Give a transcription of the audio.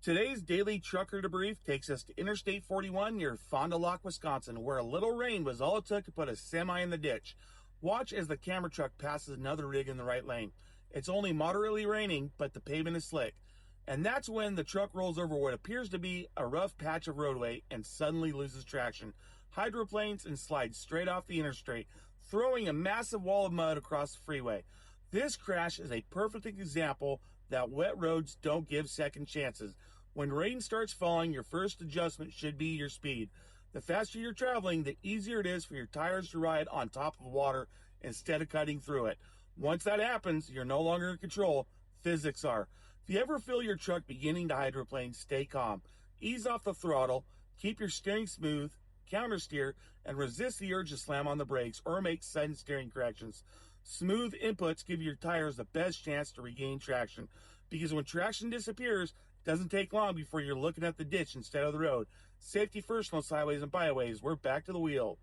Today's Daily Trucker Debrief takes us to Interstate 41 near Fond du Lac, Wisconsin, where a little rain was all it took to put a semi in the ditch. Watch as the camera truck passes another rig in the right lane. It's only moderately raining, but the pavement is slick. And that's when the truck rolls over what appears to be a rough patch of roadway and suddenly loses traction. Hydroplanes and slides straight off the interstate, throwing a massive wall of mud across the freeway. This crash is a perfect example that wet roads don't give second chances. When rain starts falling, your first adjustment should be your speed. The faster you're traveling, the easier it is for your tires to ride on top of water instead of cutting through it. Once that happens, you're no longer in control. Physics are. If you ever feel your truck beginning to hydroplane, stay calm. Ease off the throttle, keep your steering smooth, countersteer, and resist the urge to slam on the brakes or make sudden steering corrections. Smooth inputs give your tires the best chance to regain traction, because when traction disappears, it doesn't take long before you're looking at the ditch instead of the road. Safety first on those highways and byways. We're back to the wheel.